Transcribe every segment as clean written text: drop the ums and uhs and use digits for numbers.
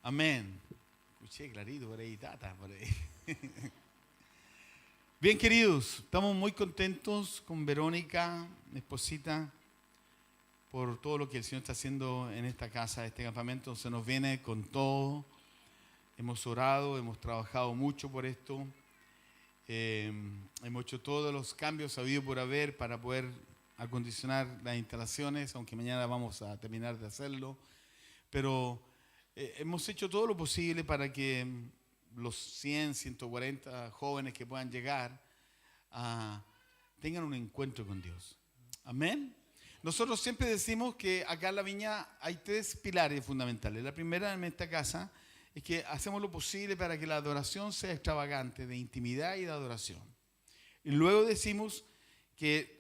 Amén. Escuché clarito por ahí, tata, por ahí. Bien, queridos, estamos muy contentos con Verónica, mi esposita, por todo lo que el Señor está haciendo en esta casa, este campamento. Se nos viene con todo. Hemos orado, hemos trabajado mucho por esto. Hemos hecho todos los cambios habidos por haber para poder acondicionar las instalaciones, aunque mañana vamos a terminar de hacerlo. Pero hemos hecho todo lo posible para que los 100, 140 jóvenes que puedan llegar tengan un encuentro con Dios. Amén. Nosotros siempre decimos que acá en la viña hay tres pilares fundamentales. La primera en esta casa es que hacemos lo posible para que la adoración sea extravagante, de intimidad y de adoración. Y luego decimos que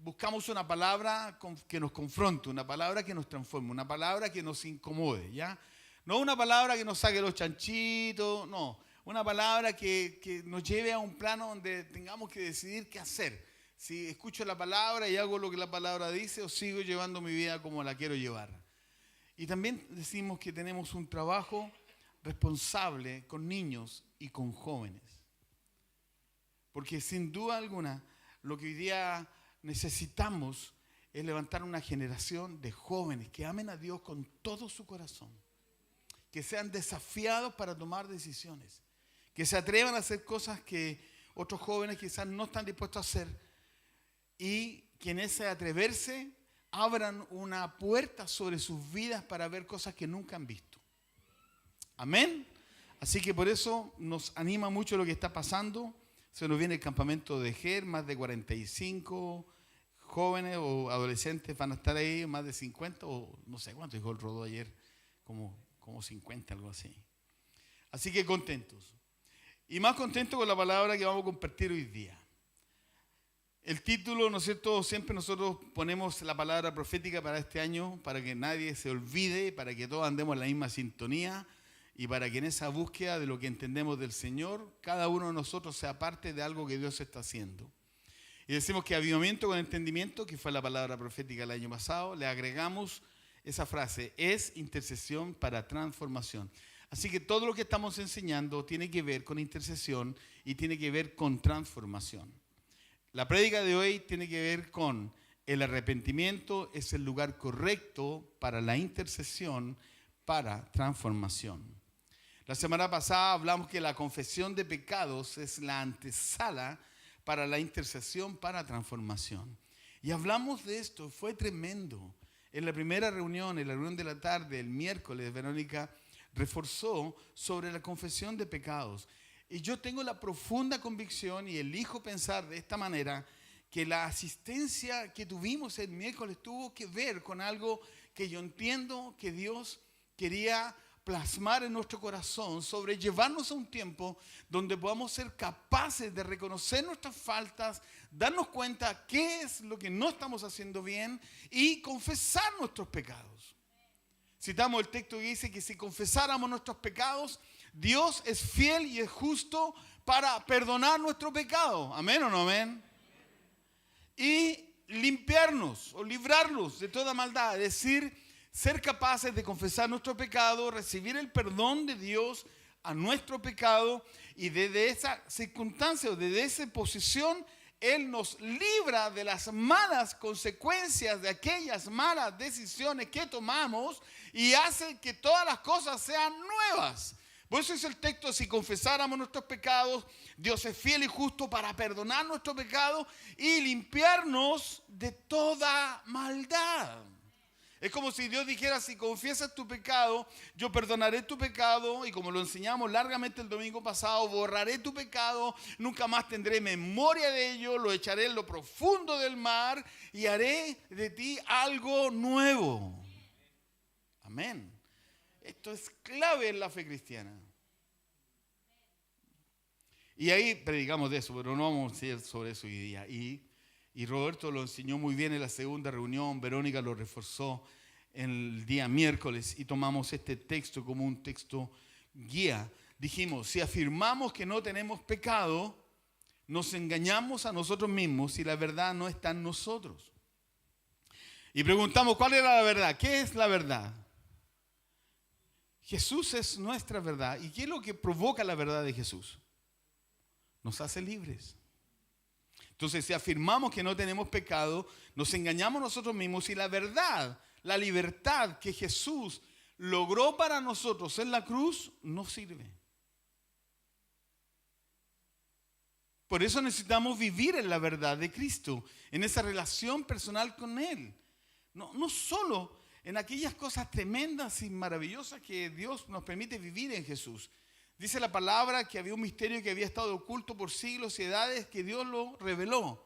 buscamos una palabra que nos confronte, una palabra que nos transforme, una palabra que nos incomode, ¿ya? No una palabra que nos saque los chanchitos, no. Una palabra que nos lleve a un plano donde tengamos que decidir qué hacer. Si escucho la palabra y hago lo que la palabra dice o sigo llevando mi vida como la quiero llevar. Y también decimos que tenemos un trabajo responsable con niños y con jóvenes. Porque sin duda alguna, lo que hoy día necesitamos es levantar una generación de jóvenes que amen a Dios con todo su corazón, que sean desafiados para tomar decisiones, que se atrevan a hacer cosas que otros jóvenes quizás no están dispuestos a hacer, y que en ese atreverse abran una puerta sobre sus vidas para ver cosas que nunca han visto. Amén. Así que por eso nos anima mucho lo que está pasando. Se nos viene el campamento de GER, más de 45 jóvenes o adolescentes van a estar ahí, más de 50 o no sé cuánto dijo el Rodó ayer, como 50, algo así. Así que contentos. Y más contentos con la palabra que vamos a compartir hoy día. El título, ¿no es cierto? Siempre nosotros ponemos la palabra profética para este año, para que nadie se olvide, para que todos andemos en la misma sintonía y para que en esa búsqueda de lo que entendemos del Señor, cada uno de nosotros sea parte de algo que Dios está haciendo. Y decimos que avivamiento con entendimiento, que fue la palabra profética el año pasado, le agregamos esa frase, es intercesión para transformación. Así que todo lo que estamos enseñando tiene que ver con intercesión y tiene que ver con transformación. La prédica de hoy tiene que ver con el arrepentimiento es el lugar correcto para la intercesión para transformación. La semana pasada hablamos que la confesión de pecados es la antesala para la intercesión para transformación. Y hablamos de esto, fue tremendo. En la primera reunión, en la reunión de la tarde, el miércoles, Verónica reforzó sobre la confesión de pecados. Y yo tengo la profunda convicción y elijo pensar de esta manera que la asistencia que tuvimos el miércoles tuvo que ver con algo que yo entiendo que Dios quería plasmar en nuestro corazón, sobre llevarnos a un tiempo donde podamos ser capaces de reconocer nuestras faltas, darnos cuenta qué es lo que no estamos haciendo bien y confesar nuestros pecados. Citamos el texto que dice que si confesáramos nuestros pecados, Dios es fiel y es justo para perdonar nuestro pecado. ¿Amén o no amén? Y limpiarnos o librarnos de toda maldad. Es decir, ser capaces de confesar nuestro pecado, recibir el perdón de Dios a nuestro pecado y desde esa circunstancia o desde esa posición, Él nos libra de las malas consecuencias de aquellas malas decisiones que tomamos y hace que todas las cosas sean nuevas. Por eso es el texto, si confesáramos nuestros pecados, Dios es fiel y justo para perdonar nuestros pecados y limpiarnos de toda maldad. Es como si Dios dijera, si confiesas tu pecado, yo perdonaré tu pecado y como lo enseñamos largamente el domingo pasado, borraré tu pecado, nunca más tendré memoria de ello, lo echaré en lo profundo del mar y haré de ti algo nuevo. Amén. Esto es clave en la fe cristiana. Y ahí predicamos de eso, pero no vamos a decir sobre eso hoy día. Y Roberto lo enseñó muy bien en la segunda reunión, Verónica lo reforzó en el día miércoles y tomamos este texto como un texto guía. Dijimos, si afirmamos que no tenemos pecado, nos engañamos a nosotros mismos y la verdad no está en nosotros. Y preguntamos, ¿cuál era la verdad? ¿Qué es la verdad? Jesús es nuestra verdad. ¿Y qué es lo que provoca la verdad de Jesús? Nos hace libres. Entonces, si afirmamos que no tenemos pecado, nos engañamos nosotros mismos y la verdad, la libertad que Jesús logró para nosotros en la cruz, no sirve. Por eso necesitamos vivir en la verdad de Cristo, en esa relación personal con Él. No solo en aquellas cosas tremendas y maravillosas que Dios nos permite vivir en Jesús. Dice la palabra que había un misterio que había estado oculto por siglos y edades, que Dios lo reveló.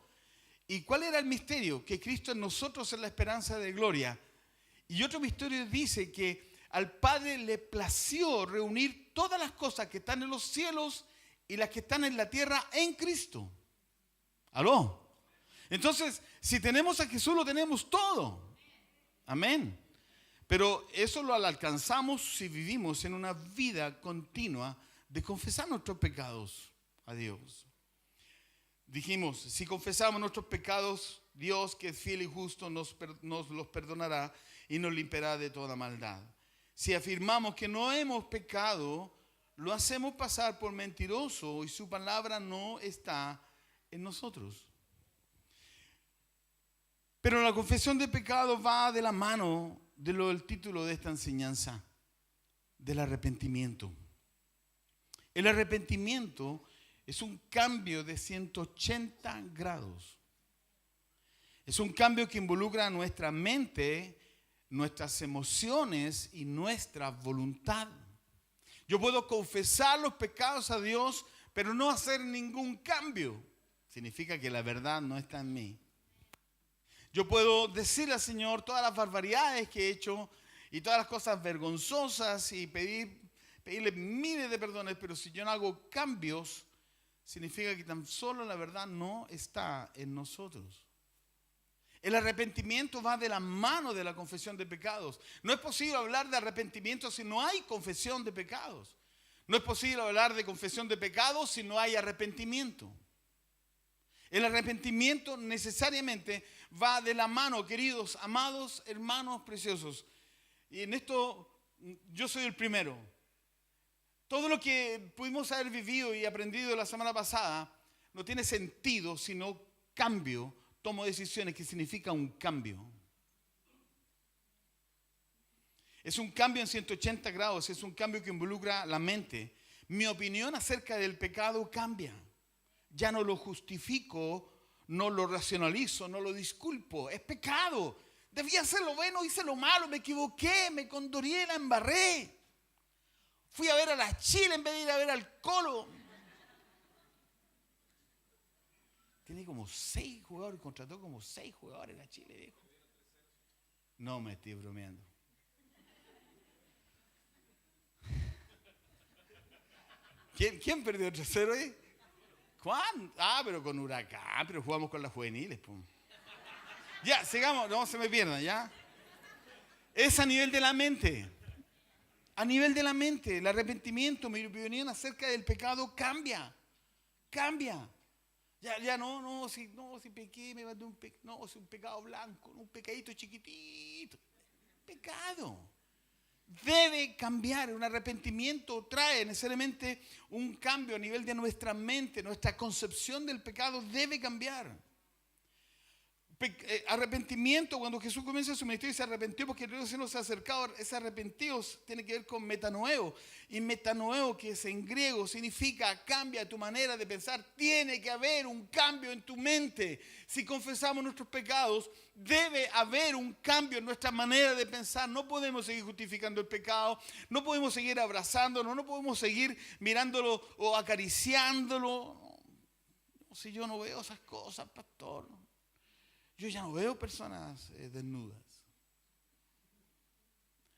¿Y cuál era el misterio? Que Cristo en nosotros es la esperanza de gloria. Y otro misterio dice que al Padre le plació reunir todas las cosas que están en los cielos y las que están en la tierra en Cristo. ¿Aló? Entonces, si tenemos a Jesús, lo tenemos todo. Amén. Pero eso lo alcanzamos si vivimos en una vida continua de confesar nuestros pecados a Dios. Dijimos, si confesamos nuestros pecados, Dios, que es fiel y justo, nos los perdonará y nos limpiará de toda maldad. Si afirmamos que no hemos pecado, lo hacemos pasar por mentiroso y su palabra no está en nosotros. Pero la confesión de pecado va de la mano del título de esta enseñanza, del arrepentimiento. El arrepentimiento es un cambio de 180 grados. Es un cambio que involucra nuestra mente, nuestras emociones y nuestra voluntad. Yo puedo confesar los pecados a Dios, pero no hacer ningún cambio. Significa que la verdad no está en mí. Yo puedo decirle al Señor todas las barbaridades que he hecho y todas las cosas vergonzosas y pedirle miles de perdones, pero si yo no hago cambios, significa que tan solo la verdad no está en nosotros. El arrepentimiento va de la mano de la confesión de pecados. No es posible hablar de arrepentimiento si no hay confesión de pecados. No es posible hablar de confesión de pecados si no hay arrepentimiento. El arrepentimiento necesariamente va de la mano, queridos, amados, hermanos preciosos. Y en esto yo soy el primero. Todo lo que pudimos haber vivido y aprendido la semana pasada no tiene sentido si no cambio, tomo decisiones, que significa un cambio. Es un cambio en 180 grados, es un cambio que involucra la mente. Mi opinión acerca del pecado cambia. Ya no lo justifico, no lo racionalizo, no lo disculpo. Es pecado. Debía hacer lo bueno, hice lo malo, me equivoqué, me condoré, la embarré. Fui a ver a la Chile en vez de ir a ver al Colo. Tiene como 6 jugadores, contrató como 6 jugadores la Chile, viejo. No me estoy bromeando. ¿Quién perdió 3-0 ahí? ¿Cuándo? Pero con Huracán, pero jugamos con las juveniles. Pum. Ya, sigamos, no se me pierdan, ¿ya? Es a nivel de la mente. A nivel de la mente, el arrepentimiento, mi opinión acerca del pecado cambia. Cambia. Ya si pequé, me mandé si un pecado blanco, un pecadito chiquitito. Pecado. Debe cambiar. Un arrepentimiento trae necesariamente un cambio a nivel de nuestra mente. Nuestra concepción del pecado debe cambiar. Arrepentimiento, cuando Jesús comienza su ministerio, se arrepintió porque Dios se nos ha acercado. Ese arrepentido tiene que ver con metanoeo. Y metanoeo, que es en griego, significa cambia tu manera de pensar. Tiene que haber un cambio en tu mente. Si confesamos nuestros pecados, debe haber un cambio en nuestra manera de pensar. No podemos seguir justificando el pecado. No podemos seguir abrazándolo. No podemos seguir mirándolo o acariciándolo. No, si yo no veo esas cosas, pastor. Yo ya no veo personas desnudas.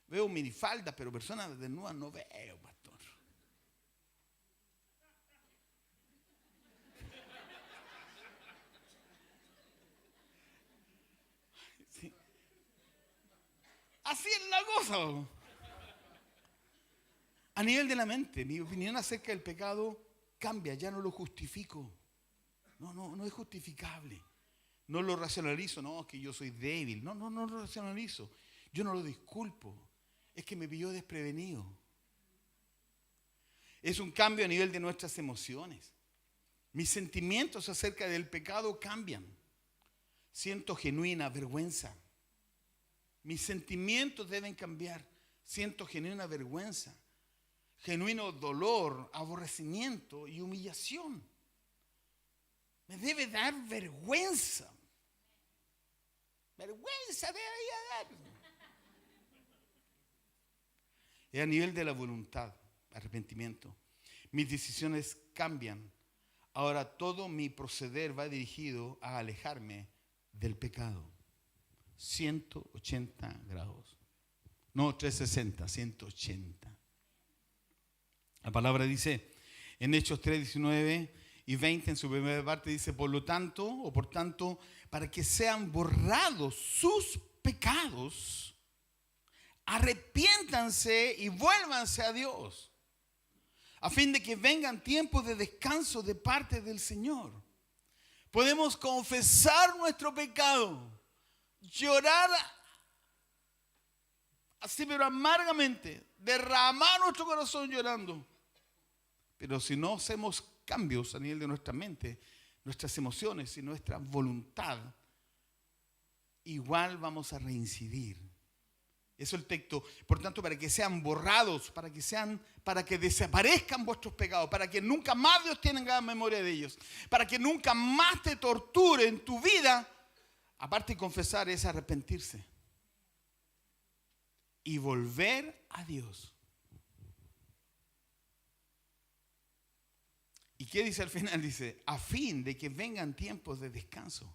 Veo minifaldas, pero personas desnudas no veo, pastor. Sí. Así es la cosa. A nivel de la mente, mi opinión acerca del pecado cambia, ya no lo justifico. No es justificable. No lo racionalizo, no, es que yo soy débil. No lo racionalizo. Yo no lo disculpo. Es que me pilló desprevenido. Es un cambio a nivel de nuestras emociones. Mis sentimientos acerca del pecado cambian. Siento genuina vergüenza. Mis sentimientos deben cambiar. Siento genuina vergüenza, genuino dolor, aborrecimiento y humillación. Me debe dar vergüenza. Vergüenza debería dar. Es a nivel de la voluntad, arrepentimiento. Mis decisiones cambian. Ahora todo mi proceder va dirigido a alejarme del pecado. 180 grados. No 360, 180. La palabra dice en Hechos 3, 19 y 20, en su primera parte dice, por tanto, para que sean borrados sus pecados, arrepiéntanse y vuélvanse a Dios, a fin de que vengan tiempos de descanso de parte del Señor. Podemos confesar nuestro pecado, llorar así pero amargamente, derramar nuestro corazón llorando. Pero si no hacemos cambios a nivel de nuestra mente, nuestras emociones y nuestra voluntad, igual vamos a reincidir. Eso es el texto. Por tanto, para que sean borrados, para que desaparezcan vuestros pecados, para que nunca más Dios tenga memoria de ellos, para que nunca más te torture en tu vida, aparte de confesar es arrepentirse y volver a Dios. ¿Y qué dice al final? Dice, a fin de que vengan tiempos de descanso.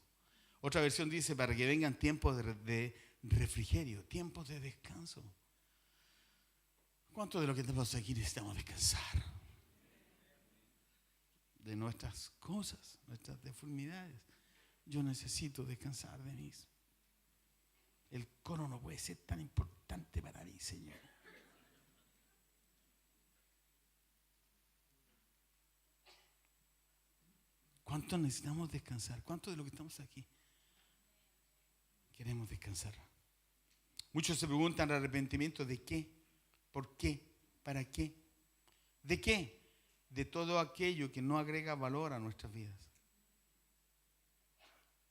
Otra versión dice, para que vengan tiempos de refrigerio, tiempos de descanso. ¿Cuántos de los que estamos aquí necesitamos descansar? De nuestras cosas, nuestras deformidades. Yo necesito descansar de mí. El coro no puede ser tan importante para mí, Señor. ¿Cuántos necesitamos descansar? ¿Cuántos de los que estamos aquí queremos descansar? Muchos se preguntan, arrepentimiento de qué, por qué, para qué, de qué, de todo aquello que no agrega valor a nuestras vidas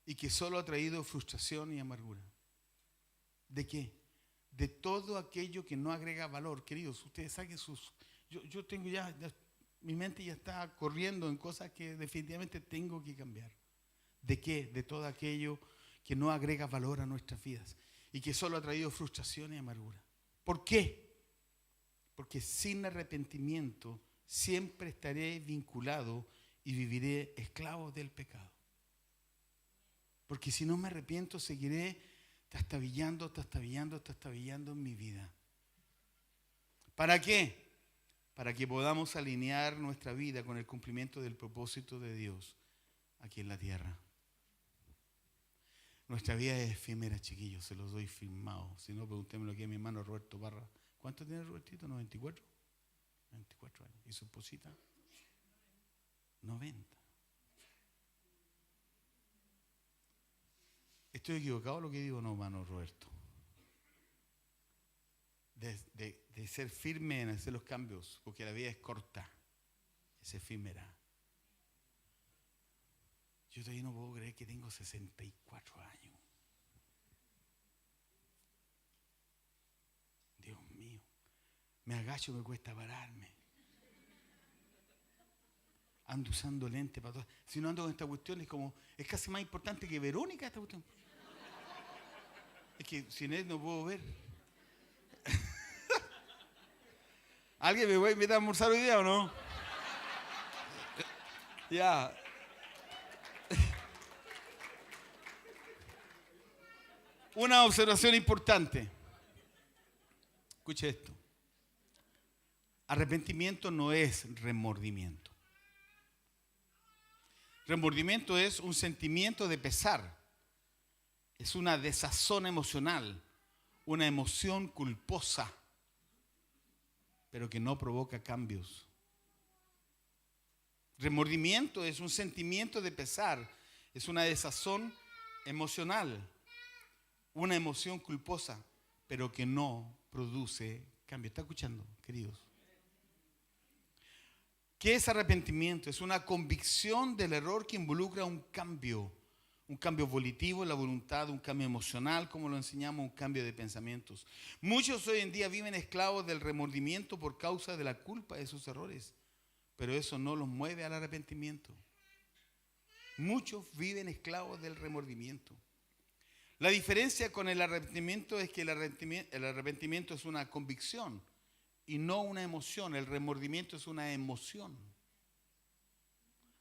y que solo ha traído frustración y amargura. ¿De qué? De todo aquello que no agrega valor. Queridos, ustedes saquen sus... Yo tengo ya, mi mente ya está corriendo en cosas que definitivamente tengo que cambiar. ¿De qué? De todo aquello que no agrega valor a nuestras vidas y que solo ha traído frustración y amargura. ¿Por qué? Porque sin arrepentimiento siempre estaré vinculado y viviré esclavo del pecado. Porque si no me arrepiento, seguiré trastabillando en mi vida. ¿Para qué? Para que podamos alinear nuestra vida con el cumplimiento del propósito de Dios aquí en la tierra. Nuestra vida es efímera, chiquillos, se los doy firmado. Si no, pregúntenmelo aquí a mi hermano Roberto Barra. ¿Cuánto tiene Robertito? ¿94? 94 años. ¿Y su esposita? 90. ¿Estoy equivocado lo que digo? No, hermano Roberto. De ser firme en hacer los cambios, porque la vida es corta, es efímera. Yo todavía no puedo creer que tengo 64 años. Dios mío, me agacho, me cuesta pararme. Ando usando lente para todo. Si no ando con esta cuestión es casi más importante que Verónica esta cuestión. Es que sin él no puedo ver. ¿Alguien me va a invitar a almorzar hoy día o no? Ya. Una observación importante. Escuche esto. Arrepentimiento no es remordimiento. Remordimiento es un sentimiento de pesar. Es una desazón emocional, una emoción culposa, pero que no provoca cambios. Remordimiento es un sentimiento de pesar, es una desazón emocional, una emoción culposa, pero que no produce cambio. ¿Está escuchando, queridos? ¿Qué es arrepentimiento? Es una convicción del error que involucra un cambio volitivo en la voluntad, un cambio emocional, como lo enseñamos, un cambio de pensamientos. Muchos hoy en día viven esclavos del remordimiento por causa de la culpa de sus errores, pero eso no los mueve al arrepentimiento. Muchos viven esclavos del remordimiento. La diferencia con el arrepentimiento es que el arrepentimiento es una convicción y no una emoción. El remordimiento es una emoción.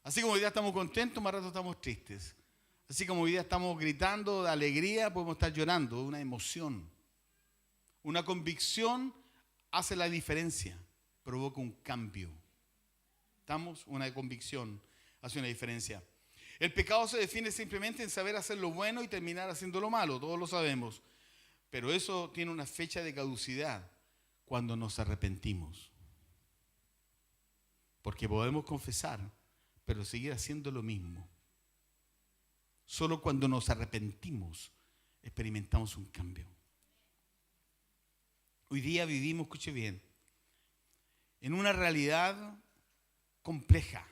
Así como hoy día estamos contentos, más rato estamos tristes. Así como hoy día estamos gritando de alegría, podemos estar llorando, una emoción. Una convicción hace la diferencia, provoca un cambio. ¿Estamos? Una convicción hace una diferencia. El pecado se define simplemente en saber hacer lo bueno y terminar haciendo lo malo, todos lo sabemos. Pero eso tiene una fecha de caducidad cuando nos arrepentimos. Porque podemos confesar, pero seguir haciendo lo mismo. Solo cuando nos arrepentimos experimentamos un cambio. Hoy día vivimos, escuche bien, en una realidad compleja.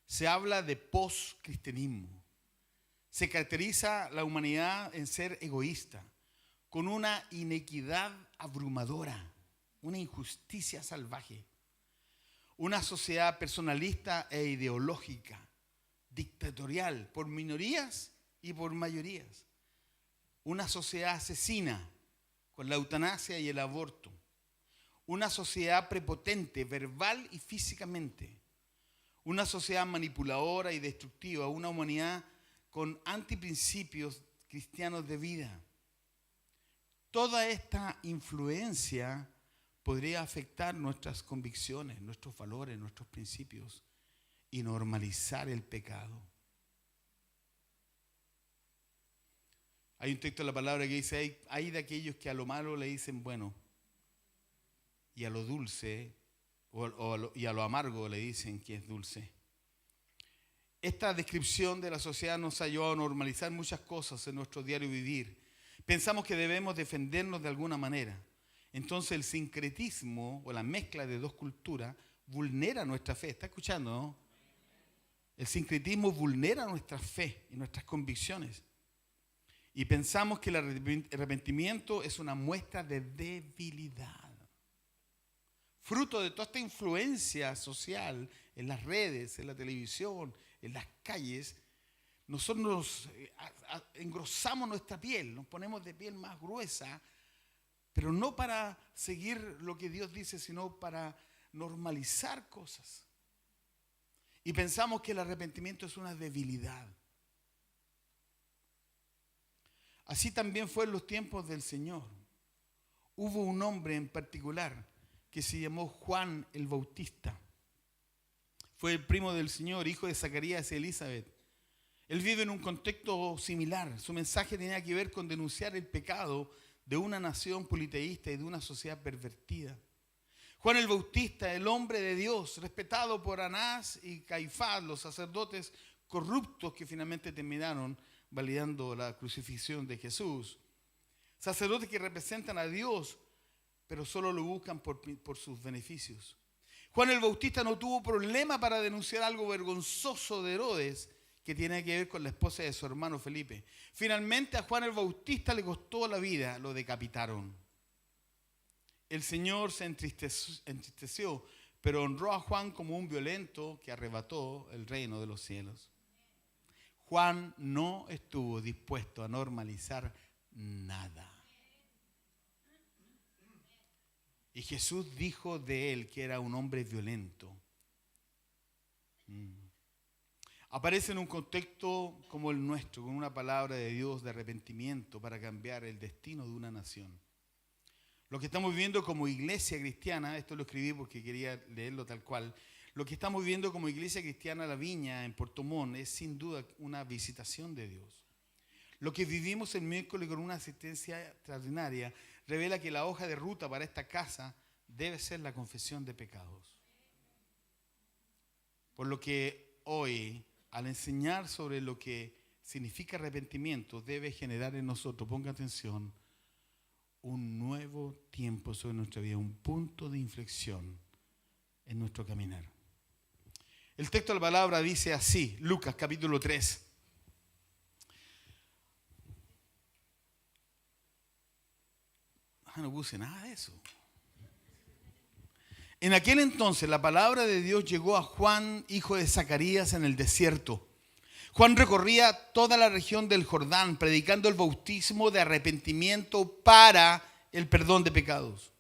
Se habla de post-cristianismo. Se caracteriza la humanidad en ser egoísta, con una inequidad abrumadora, una injusticia salvaje, una sociedad personalista e ideológica, dictatorial por minorías y por mayorías, una sociedad asesina con la eutanasia y el aborto, una sociedad prepotente verbal y físicamente, una sociedad manipuladora y destructiva, una humanidad con antiprincipios cristianos de vida. Toda esta influencia podría afectar nuestras convicciones, nuestros valores, nuestros principios y normalizar el pecado. Hay un texto de la palabra que dice, hay de aquellos que a lo malo le dicen bueno y a lo dulce y a lo amargo le dicen que es dulce. Esta descripción de la sociedad nos ha llevado a normalizar muchas cosas en nuestro diario vivir. Pensamos que debemos defendernos de alguna manera. Entonces el sincretismo o la mezcla de dos culturas vulnera nuestra fe. ¿Está escuchando, no? El sincretismo vulnera nuestra fe y nuestras convicciones. Y pensamos que el arrepentimiento es una muestra de debilidad. Fruto de toda esta influencia social en las redes, en la televisión, en las calles, nosotros engrosamos nuestra piel, nos ponemos de piel más gruesa, pero no para seguir lo que Dios dice, sino para normalizar cosas. Y pensamos que el arrepentimiento es una debilidad. Así también fue en los tiempos del Señor. Hubo un hombre en particular que se llamó Juan el Bautista. Fue el primo del Señor, hijo de Zacarías y Elizabeth. Él vive en un contexto similar. Su mensaje tenía que ver con denunciar el pecado de una nación politeísta y de una sociedad pervertida. Juan el Bautista, el hombre de Dios, respetado por Anás y Caifás, los sacerdotes corruptos que finalmente terminaron validando la crucifixión de Jesús. Sacerdotes que representan a Dios, pero solo lo buscan por sus beneficios. Juan el Bautista no tuvo problema para denunciar algo vergonzoso de Herodes, que tiene que ver con la esposa de su hermano Felipe. Finalmente a Juan el Bautista le costó la vida, lo decapitaron. El Señor se entristeció, pero honró a Juan como un violento que arrebató el reino de los cielos. Juan no estuvo dispuesto a normalizar nada. Y Jesús dijo de él que era un hombre violento. Aparece en un contexto como el nuestro, con una palabra de Dios de arrepentimiento para cambiar el destino de una nación. Lo que estamos viviendo como iglesia cristiana, esto lo escribí porque quería leerlo tal cual, lo que estamos viviendo como iglesia cristiana La Viña en Puerto Montt es sin duda una visitación de Dios. Lo que vivimos el miércoles con una asistencia extraordinaria revela que la hoja de ruta para esta casa debe ser la confesión de pecados. Por lo que hoy, al enseñar sobre lo que significa arrepentimiento, debe generar en nosotros, ponga atención, un nuevo tiempo sobre nuestra vida, un punto de inflexión en nuestro caminar. El texto de la palabra dice así, Lucas capítulo 3. No puse nada de eso. En aquel entonces la palabra de Dios llegó a Juan, hijo de Zacarías, en el desierto. Juan recorría toda la región del Jordán, predicando el bautismo de arrepentimiento para el perdón de pecados.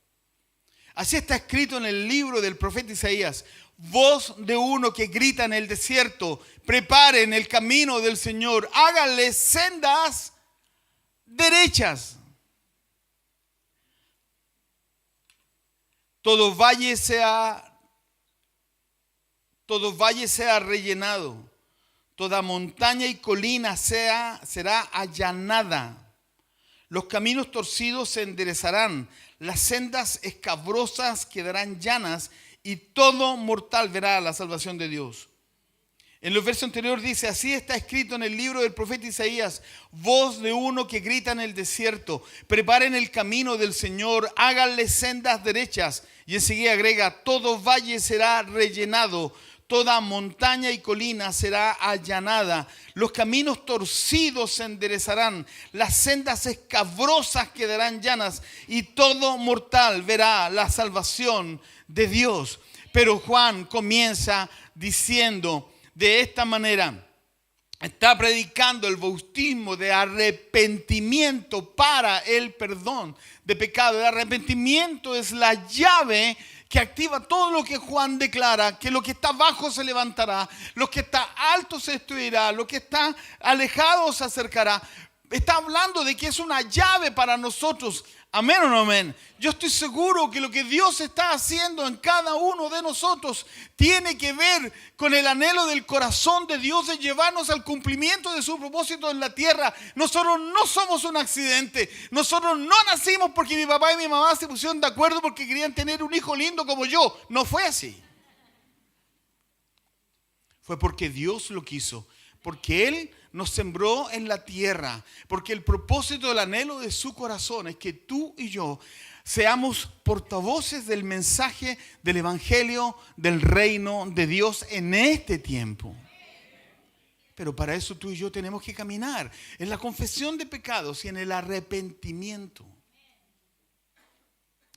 Así está escrito en el libro del profeta Isaías: voz de uno que grita en el desierto, preparen el camino del Señor, háganle sendas derechas. Todo valle sea rellenado, toda montaña y colina será allanada. Los caminos torcidos se enderezarán, las sendas escabrosas quedarán llanas, y todo mortal verá la salvación de Dios. En los versos anteriores dice: así está escrito en el libro del profeta Isaías: voz de uno que grita en el desierto, preparen el camino del Señor, háganle sendas derechas. Y enseguida agrega: todo valle será rellenado, toda montaña y colina será allanada, los caminos torcidos se enderezarán, las sendas escabrosas quedarán llanas, y todo mortal verá la salvación de Dios. Pero Juan comienza diciendo de esta manera, está predicando el bautismo de arrepentimiento para el perdón de pecado. El arrepentimiento es la llave que activa todo lo que Juan declara, que lo que está bajo se levantará, lo que está alto se destruirá, lo que está alejado se acercará. Está hablando de que es una llave para nosotros. Amén o no amén. Yo estoy seguro que lo que Dios está haciendo en cada uno de nosotros tiene que ver con el anhelo del corazón de Dios de llevarnos al cumplimiento de su propósito en la tierra. Nosotros no somos un accidente. Nosotros no nacimos porque mi papá y mi mamá se pusieron de acuerdo porque querían tener un hijo lindo como yo. No fue así. Fue porque Dios lo quiso. Porque Él nos sembró en la tierra, porque el propósito del anhelo de su corazón es que tú y yo seamos portavoces del mensaje del evangelio del reino de Dios en este tiempo. Pero para eso tú y yo tenemos que caminar en la confesión de pecados y en el arrepentimiento.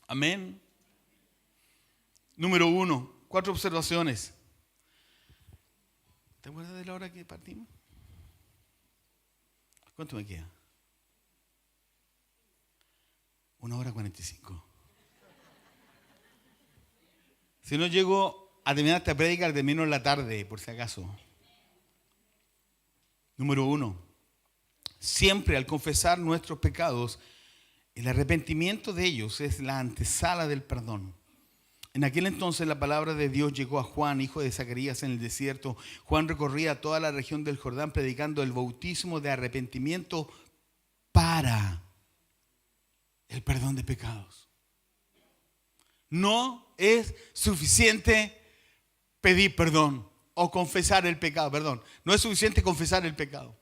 Amén. Número 1, 4 observaciones. ¿Te acuerdas de la hora que partimos? ¿Cuánto me queda? 1:45. Si no llego a terminar esta prédica, termino en la tarde, por si acaso. Número 1. Siempre al confesar nuestros pecados, el arrepentimiento de ellos es la antesala del perdón. En aquel entonces la palabra de Dios llegó a Juan, hijo de Zacarías, en el desierto. Juan recorría toda la región del Jordán predicando el bautismo de arrepentimiento para el perdón de pecados. No es suficiente pedir perdón o confesar el pecado, perdón. No es suficiente confesar el pecado.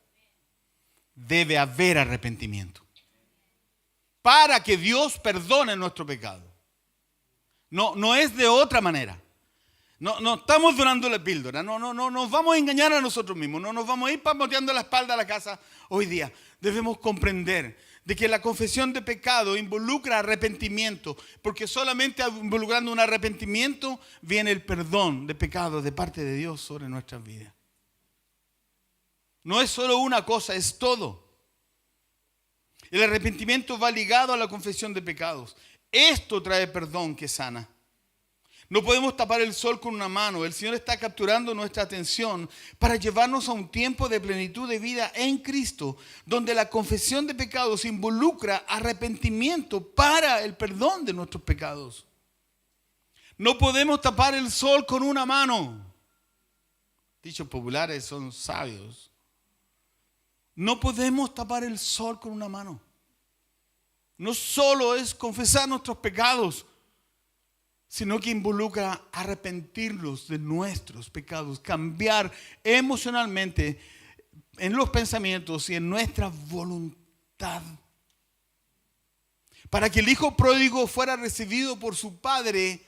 Debe haber arrepentimiento para que Dios perdone nuestro pecado. No es de otra manera. No estamos donando la píldora. No nos vamos a engañar a nosotros mismos. No nos vamos a ir pamoteando la espalda a la casa hoy día. Debemos comprender de que la confesión de pecado involucra arrepentimiento, porque solamente involucrando un arrepentimiento viene el perdón de pecados de parte de Dios sobre nuestras vidas. No es solo una cosa, es todo. El arrepentimiento va ligado a la confesión de pecados. Esto trae perdón que sana. No podemos tapar el sol con una mano. El Señor está capturando nuestra atención para llevarnos a un tiempo de plenitud de vida en Cristo, donde la confesión de pecados involucra arrepentimiento para el perdón de nuestros pecados. No podemos tapar el sol con una mano. Dichos populares son sabios. No podemos tapar el sol con una mano. No solo es confesar nuestros pecados, sino que involucra arrepentirnos de nuestros pecados, cambiar emocionalmente en los pensamientos y en nuestra voluntad. Para que el hijo pródigo fuera recibido por su padre,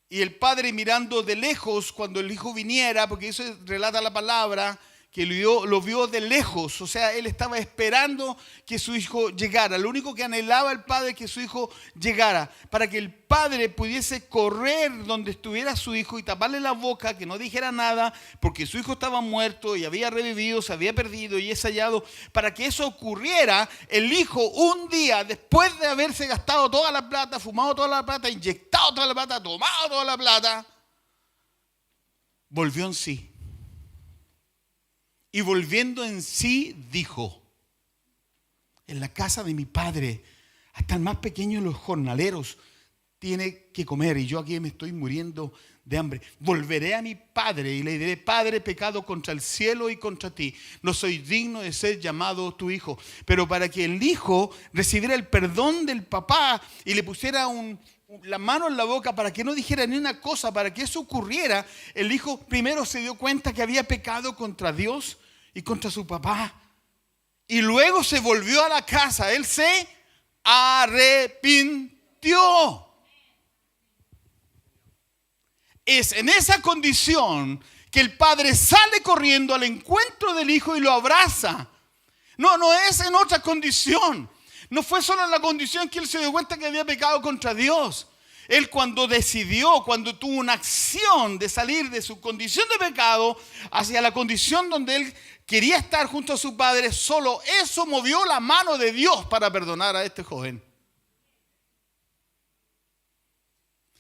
Y el padre mirando de lejos cuando el hijo viniera, porque eso relata la palabra, que lo vio de lejos. O sea, él estaba esperando que su hijo llegara. Lo único que anhelaba el padre es que su hijo llegara, para que el padre pudiese correr donde estuviera su hijo y taparle la boca, que no dijera nada, porque su hijo estaba muerto y había revivido, se había perdido y es hallado. Para que eso ocurriera, el hijo un día, después de haberse gastado toda la plata, fumado toda la plata, inyectado toda la plata, tomado toda la plata, volvió en sí. Y volviendo en sí, dijo: en la casa de mi padre, hasta el más pequeño de los jornaleros tiene que comer, y yo aquí me estoy muriendo de hambre. Volveré a mi padre y le diré: Padre, he pecado contra el cielo y contra ti. No soy digno de ser llamado tu hijo. Pero para que el hijo recibiera el perdón del papá y le pusiera la mano en la boca para que no dijera ni una cosa, para que eso ocurriera, el hijo primero se dio cuenta que había pecado contra Dios y contra su papá. Y luego se volvió a la casa. Él se arrepintió. Es en esa condición que el padre sale corriendo al encuentro del hijo y lo abraza. No es en otra condición. No fue solo en la condición que él se dio cuenta que había pecado contra Dios. Él cuando tuvo una acción de salir de su condición de pecado hacia la condición donde él quería estar junto a su padre, solo eso movió la mano de Dios para perdonar a este joven.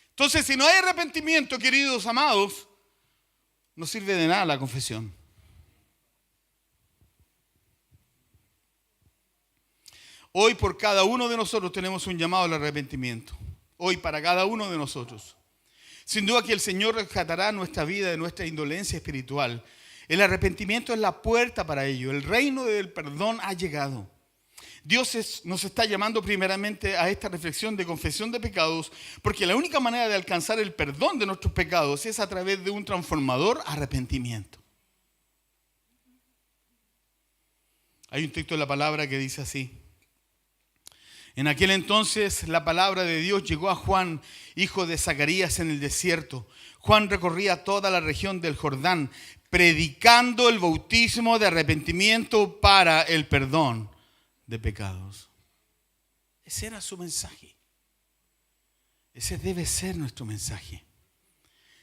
Entonces, si no hay arrepentimiento, queridos amados, no sirve de nada la confesión. Hoy por cada uno de nosotros tenemos un llamado al arrepentimiento. Hoy para cada uno de nosotros. Sin duda que el Señor rescatará nuestra vida de nuestra indolencia espiritual. El arrepentimiento es la puerta para ello. El reino del perdón ha llegado. Dios nos está llamando primeramente a esta reflexión de confesión de pecados, porque la única manera de alcanzar el perdón de nuestros pecados es a través de un transformador arrepentimiento. Hay un texto de la palabra que dice así: en aquel entonces la palabra de Dios llegó a Juan, hijo de Zacarías, en el desierto. Juan recorría toda la región del Jordán, predicando el bautismo de arrepentimiento para el perdón de pecados. Ese era su mensaje. Ese debe ser nuestro mensaje.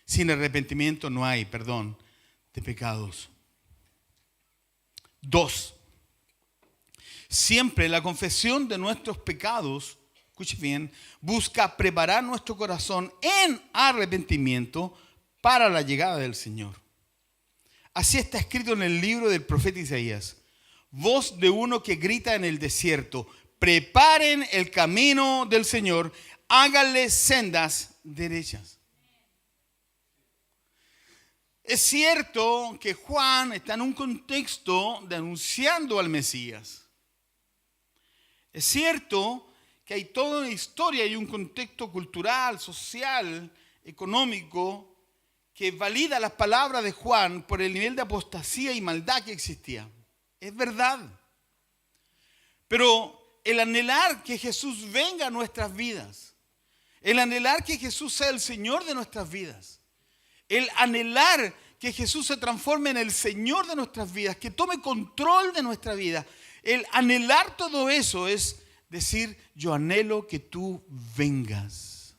Sin arrepentimiento no hay perdón de pecados. 2. Siempre la confesión de nuestros pecados, escuche bien, busca preparar nuestro corazón en arrepentimiento para la llegada del Señor. Así está escrito en el libro del profeta Isaías: voz de uno que grita en el desierto, preparen el camino del Señor, háganle sendas derechas. Es cierto que Juan está en un contexto de anunciando al Mesías. Es cierto que hay toda una historia y un contexto cultural, social, económico, que valida las palabras de Juan por el nivel de apostasía y maldad que existía. Es verdad. Pero el anhelar que Jesús venga a nuestras vidas, el anhelar que Jesús sea el Señor de nuestras vidas, el anhelar que Jesús se transforme en el Señor de nuestras vidas, que tome control de nuestra vida, el anhelar todo eso es decir: yo anhelo que tú vengas.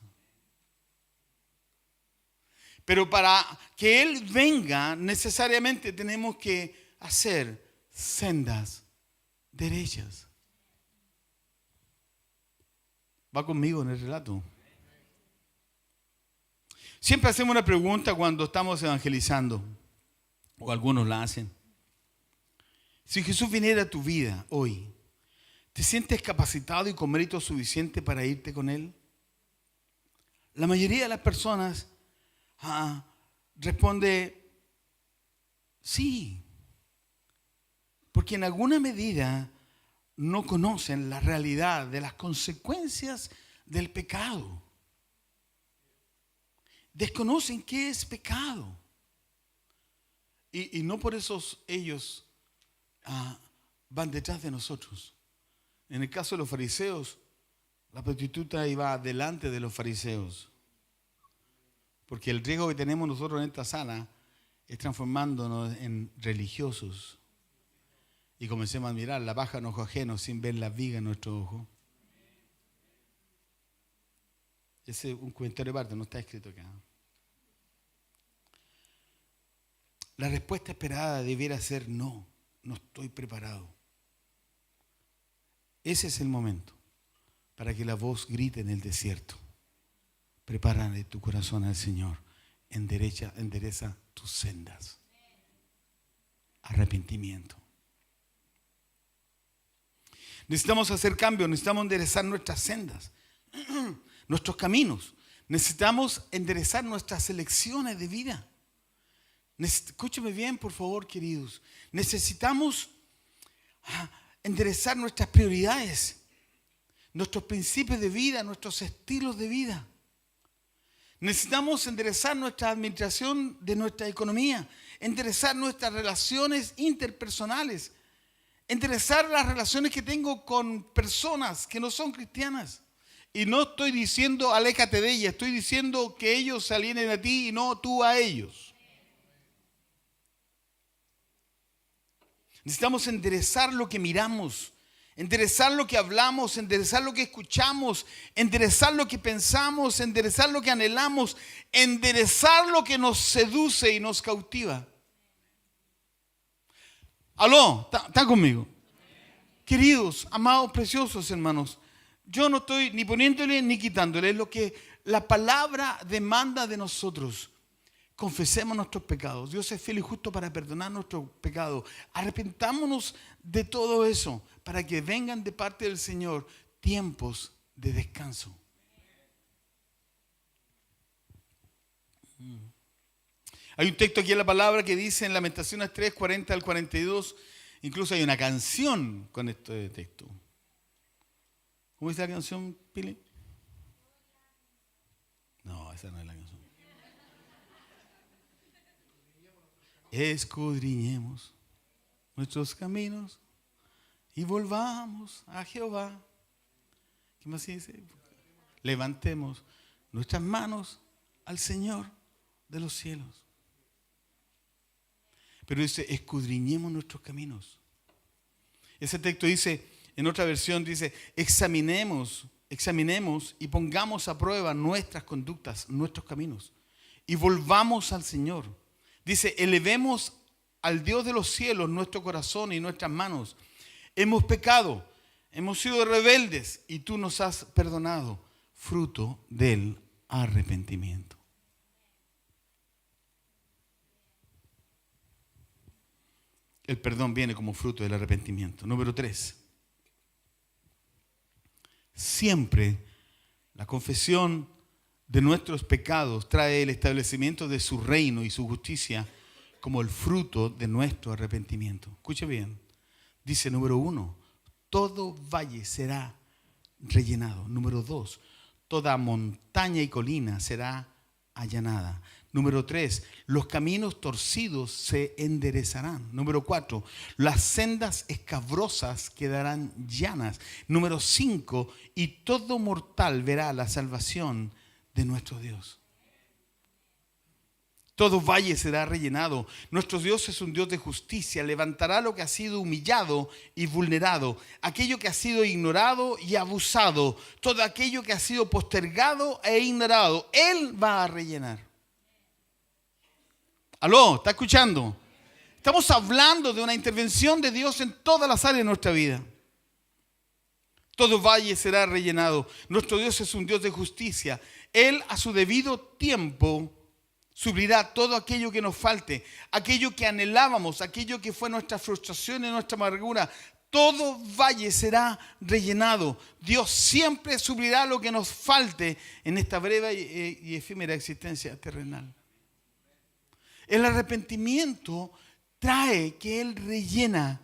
Pero para que Él venga, necesariamente tenemos que hacer sendas derechas. ¿Va conmigo en el relato? Siempre hacemos una pregunta cuando estamos evangelizando, o algunos la hacen. Si Jesús viniera a tu vida hoy, ¿te sientes capacitado y con mérito suficiente para irte con Él? La mayoría de las personas responde sí, porque en alguna medida no conocen la realidad de las consecuencias del pecado. Desconocen qué es pecado. Y no por eso ellos van detrás de nosotros. En el caso de los fariseos, la prostituta iba delante de los fariseos. Porque el riesgo que tenemos nosotros en esta sala es transformándonos en religiosos. Y comencemos a mirar la paja en ojo ajeno sin ver la viga en nuestro ojo. Ese es un comentario de parte, no está escrito acá. La respuesta esperada debiera ser no, no estoy preparado. Ese es el momento para que la voz grite en el desierto. Prepárale tu corazón al Señor, endereza tus sendas. Arrepentimiento. Necesitamos hacer cambios, necesitamos enderezar nuestras sendas, nuestros caminos. Necesitamos enderezar nuestras elecciones de vida. Escúcheme bien, por favor, queridos. Necesitamos enderezar nuestras prioridades, nuestros principios de vida, nuestros estilos de vida. Necesitamos enderezar nuestra administración de nuestra economía, enderezar nuestras relaciones interpersonales, enderezar las relaciones que tengo con personas que no son cristianas. Y no estoy diciendo aléjate de ellas, estoy diciendo que ellos se alienen a ti y no tú a ellos. Necesitamos enderezar lo que miramos, enderezar lo que hablamos, enderezar lo que escuchamos, enderezar lo que pensamos, enderezar lo que anhelamos, enderezar lo que nos seduce y nos cautiva. ¿Aló? ¿Están conmigo? Queridos, amados, preciosos hermanos, yo no estoy ni poniéndole ni quitándole lo que la palabra demanda de nosotros. Confesemos nuestros pecados. Dios es fiel y justo para perdonar nuestros pecados. Arrepentámonos de todo eso para que vengan de parte del Señor tiempos de descanso. Hay un texto aquí en la palabra que dice en Lamentaciones 3, 40 al 42. Incluso hay una canción con este texto. ¿Cómo dice la canción, Pili? No, esa no es la canción. Escudriñemos nuestros caminos y volvamos a Jehová. ¿Qué más dice? Levantemos nuestras manos al Señor de los cielos. Pero dice, escudriñemos nuestros caminos. Ese texto dice, en otra versión dice, examinemos y pongamos a prueba nuestras conductas, nuestros caminos. Y volvamos al Señor. Dice, elevemos al Dios de los cielos nuestro corazón y nuestras manos. Hemos pecado, hemos sido rebeldes y tú nos has perdonado, fruto del arrepentimiento. El perdón viene como fruto del arrepentimiento. Número 3. Siempre la confesión de nuestros pecados trae el establecimiento de su reino y su justicia como el fruto de nuestro arrepentimiento. Escuche bien. Dice número 1, todo valle será rellenado. Número 2, toda montaña y colina será allanada. Número 3, los caminos torcidos se enderezarán. Número 4, las sendas escabrosas quedarán llanas. Número 5, y todo mortal verá la salvación de nuestro Dios. Todo valle será rellenado. Nuestro Dios es un Dios de justicia. Levantará lo que ha sido humillado y vulnerado, aquello que ha sido ignorado y abusado, todo aquello que ha sido postergado e ignorado. Él va a rellenar. ¿Aló? ¿Está escuchando? Estamos hablando de una intervención de Dios en todas las áreas de nuestra vida. Todo valle será rellenado. Nuestro Dios es un Dios de justicia. Él a su debido tiempo suplirá todo aquello que nos falte, aquello que anhelábamos, aquello que fue nuestra frustración y nuestra amargura. Todo valle será rellenado. Dios siempre suplirá lo que nos falte en esta breve y efímera existencia terrenal. El arrepentimiento trae que Él rellena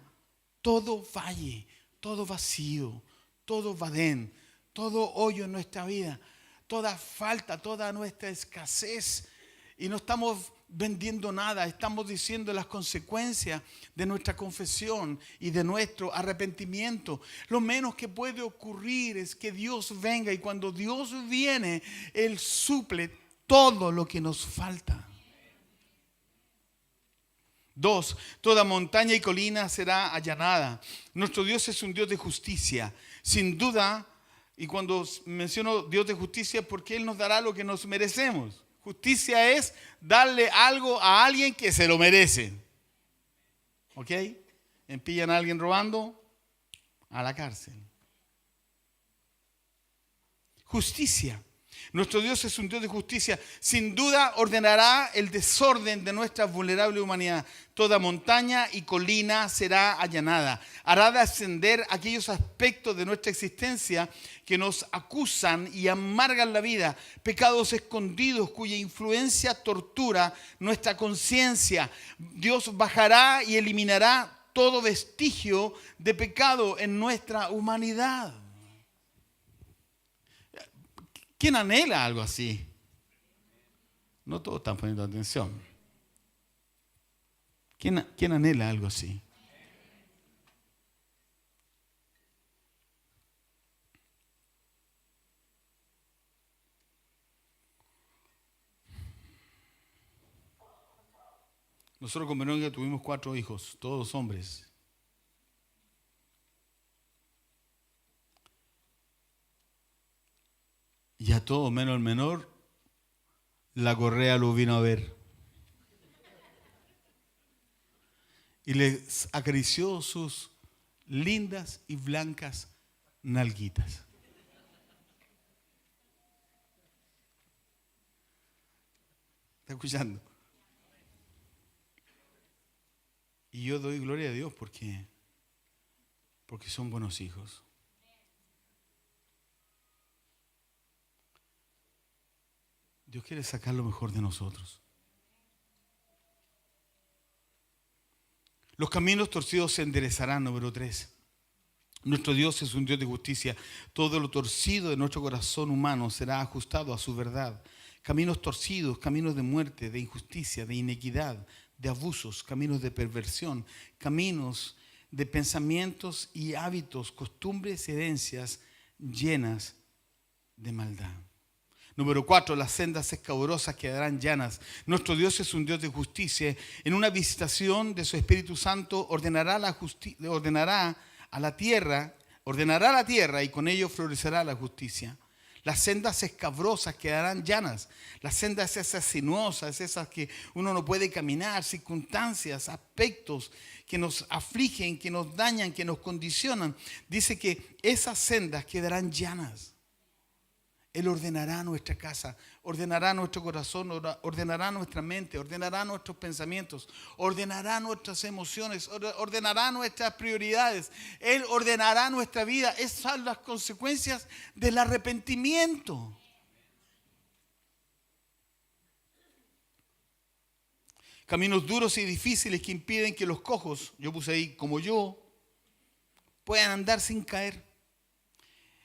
todo valle, todo vacío, todo vadén, todo hoyo en nuestra vida, toda falta, toda nuestra escasez. Y no estamos vendiendo nada, estamos diciendo las consecuencias de nuestra confesión y de nuestro arrepentimiento. Lo menos que puede ocurrir es que Dios venga, y cuando Dios viene, Él suple todo lo que nos falta. 2, toda montaña y colina será allanada. Nuestro Dios es un Dios de justicia. Sin duda, y cuando menciono Dios de justicia, porque Él nos dará lo que nos merecemos. Justicia es darle algo a alguien que se lo merece. ¿Ok? Pillan a alguien robando, a la cárcel. Justicia. Nuestro Dios es un Dios de justicia. Sin duda ordenará el desorden de nuestra vulnerable humanidad. Toda montaña y colina será allanada. Hará descender aquellos aspectos de nuestra existencia que nos acusan y amargan la vida. Pecados escondidos cuya influencia tortura nuestra conciencia. Dios bajará y eliminará todo vestigio de pecado en nuestra humanidad. ¿Quién anhela algo así? No todos están poniendo atención. ¿Quién anhela algo así? Nosotros con Verónica tuvimos 4 hijos, todos hombres. Y a todo menos el menor, la correa lo vino a ver. Y les acarició sus lindas y blancas nalguitas. ¿Está escuchando? Y yo doy gloria a Dios porque son buenos hijos. Dios quiere sacar lo mejor de nosotros. Los caminos torcidos se enderezarán, número 3. Nuestro Dios es un Dios de justicia. Todo lo torcido de nuestro corazón humano será ajustado a su verdad. Caminos torcidos, caminos de muerte, de injusticia, de inequidad, de abusos, caminos de perversión, caminos de pensamientos y hábitos, costumbres y herencias llenas de maldad. Número 4, las sendas escabrosas quedarán llanas. Nuestro Dios es un Dios de justicia. En una visitación de su Espíritu Santo ordenará a la tierra y con ello florecerá la justicia. Las sendas escabrosas quedarán llanas. Las sendas esas sinuosas, esas que uno no puede caminar, circunstancias, aspectos que nos afligen, que nos dañan, que nos condicionan. Dice que esas sendas quedarán llanas. Él ordenará nuestra casa, ordenará nuestro corazón, ordenará nuestra mente, ordenará nuestros pensamientos, ordenará nuestras emociones, ordenará nuestras prioridades. Él ordenará nuestra vida. Esas son las consecuencias del arrepentimiento. Caminos duros y difíciles que impiden que los cojos, yo puse ahí como yo, puedan andar sin caer.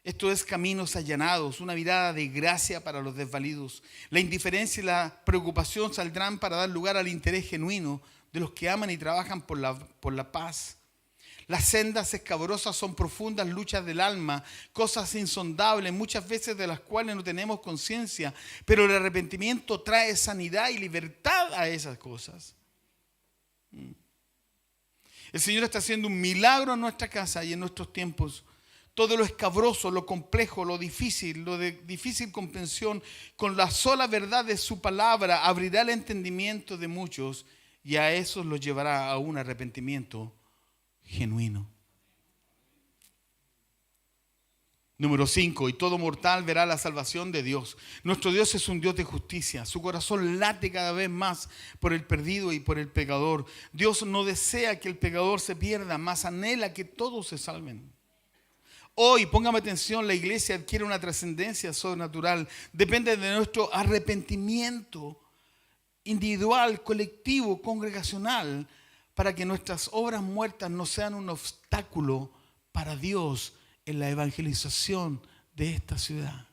Esto es caminos allanados, una mirada de gracia para los desvalidos. La indiferencia y la preocupación saldrán para dar lugar al interés genuino de los que aman y trabajan por la paz. Las sendas escabrosas son profundas luchas del alma, cosas insondables, muchas veces de las cuales no tenemos conciencia, pero el arrepentimiento trae sanidad y libertad a esas cosas. El Señor está haciendo un milagro en nuestra casa y en nuestros tiempos. Todo lo escabroso, lo complejo, lo de difícil comprensión, con la sola verdad de su palabra, abrirá el entendimiento de muchos y a esos los llevará a un arrepentimiento genuino. Número 5, y todo mortal verá la salvación de Dios. Nuestro Dios es un Dios de justicia. Su corazón late cada vez más por el perdido y por el pecador. Dios no desea que el pecador se pierda, mas anhela que todos se salven. Hoy, póngame atención, la iglesia adquiere una trascendencia sobrenatural. Depende de nuestro arrepentimiento individual, colectivo, congregacional, para que nuestras obras muertas no sean un obstáculo para Dios en la evangelización de esta ciudad.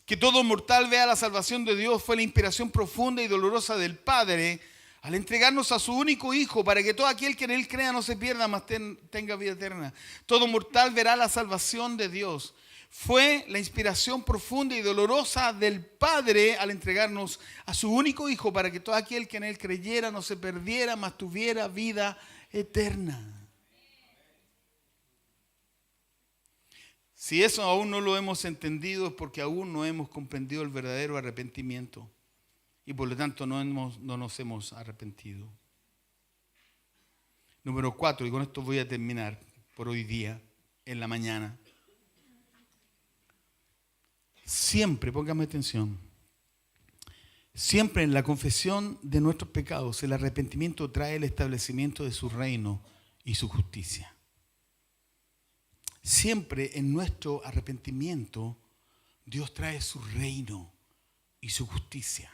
Que todo mortal vea la salvación de Dios fue la inspiración profunda y dolorosa del Padre al entregarnos a su único Hijo, para que todo aquel que en Él crea no se pierda, mas tenga vida eterna. Todo mortal verá la salvación de Dios. fue la inspiración profunda y dolorosa del Padre al entregarnos a su único Hijo para que todo aquel que en Él creyera no se perdiera, mas tuviera vida eterna. Si eso aún no lo hemos entendido es porque aún no hemos comprendido el verdadero arrepentimiento y por lo tanto no nos hemos arrepentido. Número 4, y con esto voy a terminar por hoy día, en la mañana. Siempre, póngame atención, siempre en la confesión de nuestros pecados, el arrepentimiento trae el establecimiento de su reino y su justicia. Siempre en nuestro arrepentimiento, Dios trae su reino y su justicia.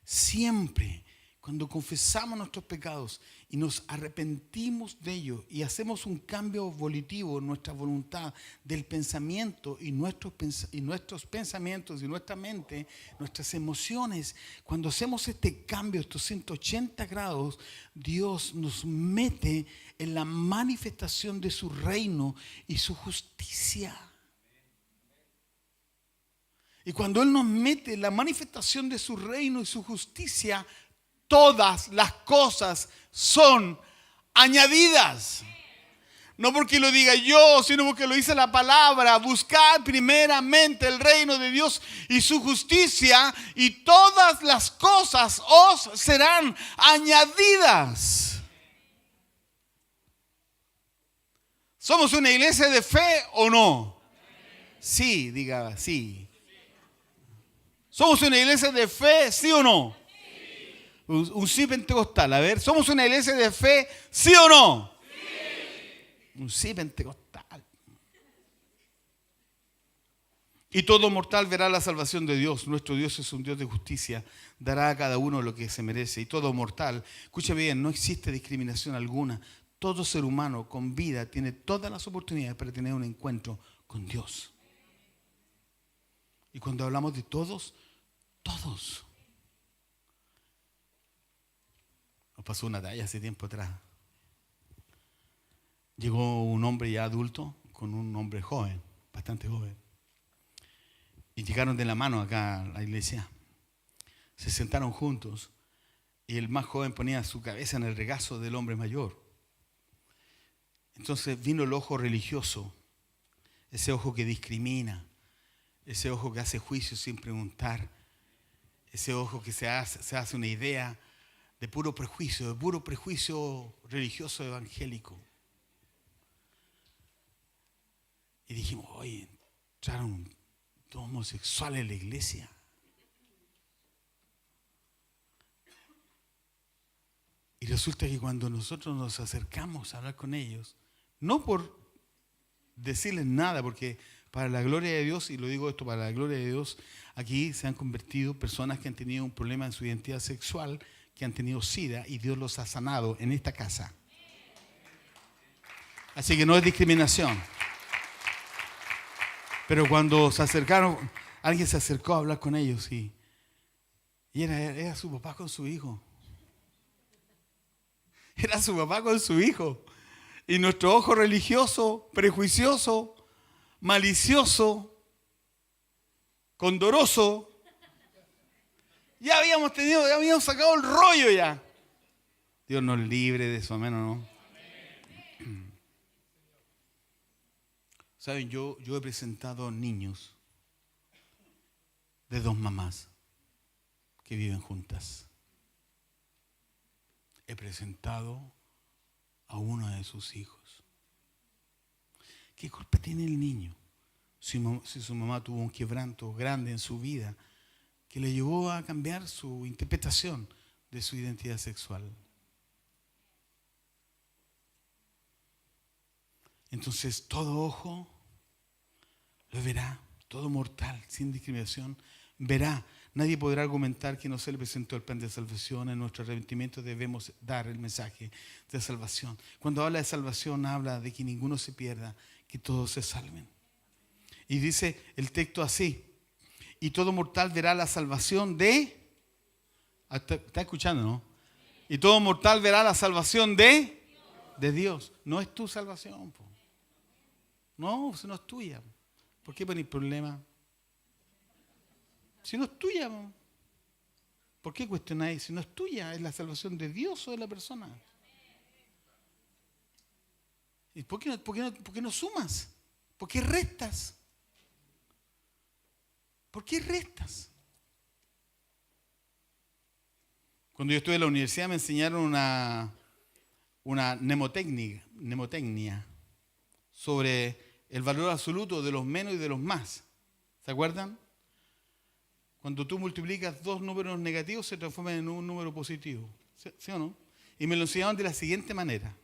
Siempre, cuando confesamos nuestros pecados y nos arrepentimos de ellos y hacemos un cambio volitivo en nuestra voluntad del pensamiento y nuestros pensamientos y nuestra mente, nuestras emociones, cuando hacemos este cambio, estos 180 grados, Dios nos mete en la manifestación de su reino y su justicia. Y cuando Él nos mete en la manifestación de su reino y su justicia, todas las cosas son añadidas. No porque lo diga yo, sino porque lo dice la palabra. Buscad primeramente el reino de Dios y su justicia, y todas las cosas os serán añadidas. ¿Somos una iglesia de fe o no? Sí, diga sí. ¿Somos una iglesia de fe, sí o no? Un sí pentecostal. A ver, ¿somos una iglesia de fe, sí o no? Sí. Un sí pentecostal. Y todo mortal verá la salvación de Dios. Nuestro Dios es un Dios de justicia. Dará a cada uno lo que se merece. Y todo mortal, escucha bien, no existe discriminación alguna. Todo ser humano con vida tiene todas las oportunidades para tener un encuentro con Dios. Y cuando hablamos de todos, todos. Nos pasó una talla hace tiempo atrás. Llegó un hombre ya adulto con un hombre joven, bastante joven. Y llegaron de la mano acá a la iglesia. Se sentaron juntos y el más joven ponía su cabeza en el regazo del hombre mayor. Entonces vino el ojo religioso, ese ojo que discrimina, ese ojo que hace juicio sin preguntar, ese ojo que se hace una idea de puro prejuicio religioso evangélico. Y dijimos, oye, entraron dos homosexuales en la iglesia. Y resulta que cuando nosotros nos acercamos a hablar con ellos, no por decirles nada, porque para la gloria de Dios, y lo digo esto para la gloria de Dios, aquí se han convertido personas que han tenido un problema en su identidad sexual, que han tenido SIDA, y Dios los ha sanado en esta casa. Así que no es discriminación. Pero cuando se acercaron, alguien se acercó a hablar con ellos y era su papá con su hijo. Era su papá con su hijo. Y nuestro ojo religioso, prejuicioso, malicioso, condoroso, ya habíamos sacado el rollo ya. Dios nos libre de eso, amén o no. Saben, yo he presentado niños de dos mamás que viven juntas. He presentado a uno de sus hijos. ¿Qué culpa tiene el niño si su mamá tuvo un quebranto grande en su vida que le llevó a cambiar su interpretación de su identidad sexual? Entonces todo ojo lo verá, todo mortal, sin discriminación, verá. Nadie podrá argumentar que no se le presentó el plan de salvación. En nuestro arrepentimiento debemos dar el mensaje de salvación. Cuando habla de salvación, habla de que ninguno se pierda, que todos se salven. Y dice el texto así: y todo mortal verá la salvación de... ¿Está escuchando, no? Y todo mortal verá la salvación de Dios. No es tu salvación, po. No, si no es tuya. ¿Por qué ponéis problema? Si no es tuya, ¿por qué cuestionáis? Si no es tuya, es la salvación de Dios o de la persona. ¿Y por qué no sumas? ¿Por qué restas? ¿Por qué restas? Cuando yo estuve en la universidad me enseñaron una mnemotecnia sobre el valor absoluto de los menos y de los más. ¿Se acuerdan? Cuando tú multiplicas dos números negativos se transforman en un número positivo. ¿Sí o no? Y me lo enseñaron de la siguiente manera.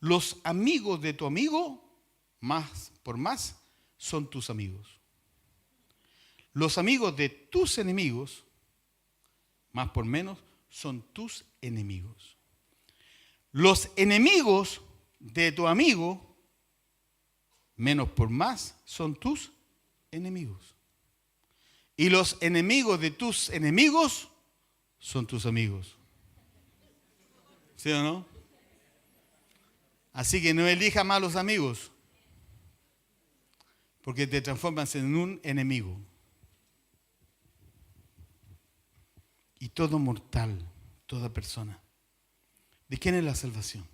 Los amigos de tu amigo, más por más, son tus amigos. Los amigos de tus enemigos, más por menos, son tus enemigos. Los enemigos de tu amigo, menos por más, son tus enemigos. Y los enemigos de tus enemigos son tus amigos. ¿Sí o no? Así que no elijas malos amigos, porque te transformas en un enemigo. Y todo mortal, toda persona. ¿De quién es la salvación?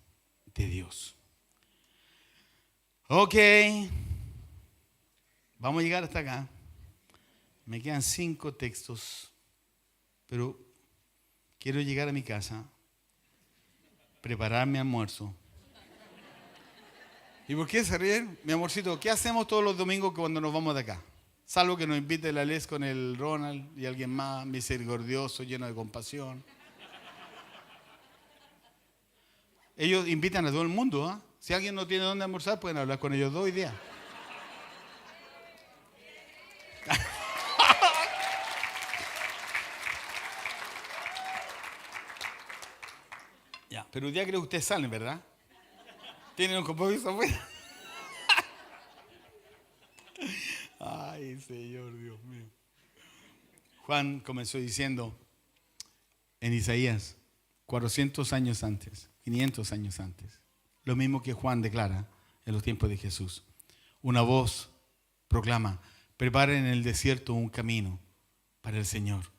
De Dios. Ok. Vamos a llegar hasta acá. Me quedan 5 textos, pero quiero llegar a mi casa, preparar mi almuerzo. ¿Y por qué se ríen? Mi amorcito, ¿qué hacemos todos los domingos cuando nos vamos de acá? Salvo que nos invite la Les con el Ronald y alguien más misericordioso, lleno de compasión. Ellos invitan a todo el mundo, ¿eh? Si alguien no tiene dónde almorzar, pueden hablar con ellos 2 hoy día. Ya, pero hoy día creo que ustedes salen, ¿verdad? ¿Tienen un compromiso afuera? Ay, Señor Dios mío. Juan comenzó diciendo en Isaías 400 años antes, 500 años antes, lo mismo que Juan declara en los tiempos de Jesús. Una voz proclama: preparen en el desierto un camino para el Señor.